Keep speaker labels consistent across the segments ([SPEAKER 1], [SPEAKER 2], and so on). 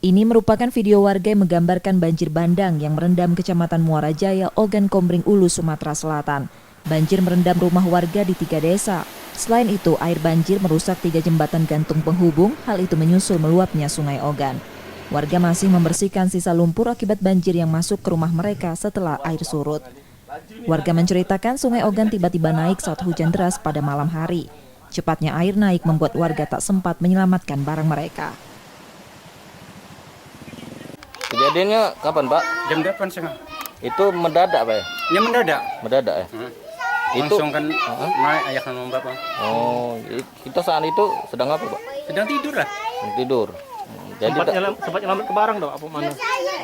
[SPEAKER 1] Ini merupakan video warga yang menggambarkan banjir bandang yang merendam Kecamatan Muara Jaya, Ogan Komering Ulu, Sumatera Selatan. Banjir merendam rumah warga di 3 desa. Selain itu, air banjir merusak 3 jembatan gantung penghubung, hal itu menyusul meluapnya Sungai Ogan. Warga masih membersihkan sisa lumpur akibat banjir yang masuk ke rumah mereka setelah air surut. Warga menceritakan Sungai Ogan tiba-tiba naik saat hujan deras pada malam hari. Cepatnya air naik membuat warga tak sempat menyelamatkan barang mereka.
[SPEAKER 2] Kejadiannya kapan, Pak?
[SPEAKER 3] Jam 8.30.
[SPEAKER 2] Itu mendadak, Pak ya?
[SPEAKER 3] Ya mendadak.
[SPEAKER 2] Mendadak ya? Itu
[SPEAKER 3] Langsung kan naik ayah kan Bapak.
[SPEAKER 2] Oh, kita saat itu sedang apa, Pak?
[SPEAKER 3] Sedang tidur lah.
[SPEAKER 2] Tidur. Jadi
[SPEAKER 4] sempat nyelamat ke barang dong, apa mana?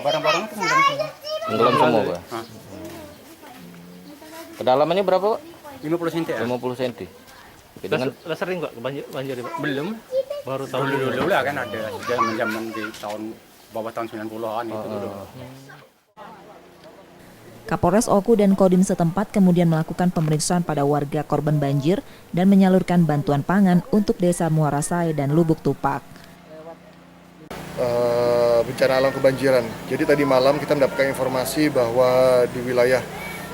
[SPEAKER 3] Barang-barang itu tenggelam semua.
[SPEAKER 2] tenggelam semua, Pak. Kedalamannya berapa, Pak?
[SPEAKER 3] 50 cm ya?
[SPEAKER 2] 50 cm.
[SPEAKER 4] Dengan sering kok banjir, Pak?
[SPEAKER 3] Belum.
[SPEAKER 4] Baru tahun
[SPEAKER 3] Dulu lah kan ada zaman di tahun bawah tahun 90-an itu dulu.
[SPEAKER 1] Kapolres Oku dan Kodim setempat kemudian melakukan pemeriksaan pada warga korban banjir dan menyalurkan bantuan pangan untuk desa Muara Sae dan Lubuk Tupak.
[SPEAKER 5] Bencana alam kebanjiran. Jadi tadi malam kita mendapatkan informasi bahwa di wilayah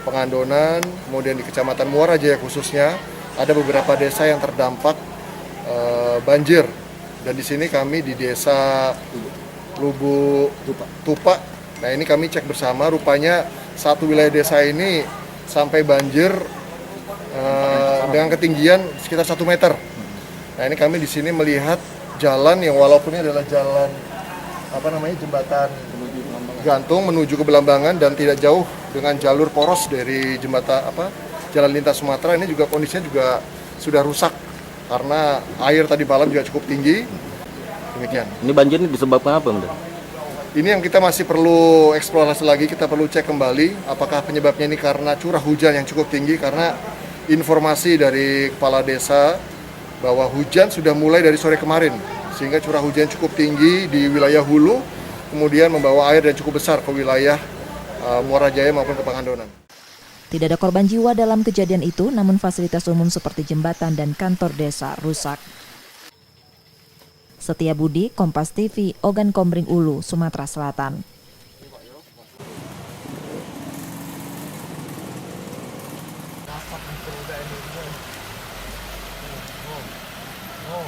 [SPEAKER 5] Pengandonan, kemudian di Kecamatan Muara Jaya khususnya, ada beberapa desa yang terdampak banjir. Dan di sini kami di desa Lubuk Tupak. Nah ini kami cek bersama, rupanya satu wilayah desa ini sampai banjir dengan ketinggian sekitar 1 meter. Nah ini kami di sini melihat jalan yang walaupun ini adalah jalan jembatan gantung menuju ke Belambangan dan tidak jauh dengan jalur poros dari jalan lintas Sumatera, ini juga kondisinya juga sudah rusak karena air tadi malam juga cukup tinggi. Demikian.
[SPEAKER 2] Ini banjir ini disebabkan apa, Bunda?
[SPEAKER 5] Ini yang kita masih perlu eksplorasi lagi, kita perlu cek kembali apakah penyebabnya ini karena curah hujan yang cukup tinggi, karena informasi dari kepala desa bahwa hujan sudah mulai dari sore kemarin, sehingga curah hujan cukup tinggi di wilayah hulu, kemudian membawa air yang cukup besar ke wilayah Muara Jaya maupun ke Pengandonan.
[SPEAKER 1] Tidak ada korban jiwa dalam kejadian itu, namun fasilitas umum seperti jembatan dan kantor desa rusak. Setia Budi, Kompas TV, Ogan Komering Ulu, Sumatera Selatan.
[SPEAKER 6] Oh,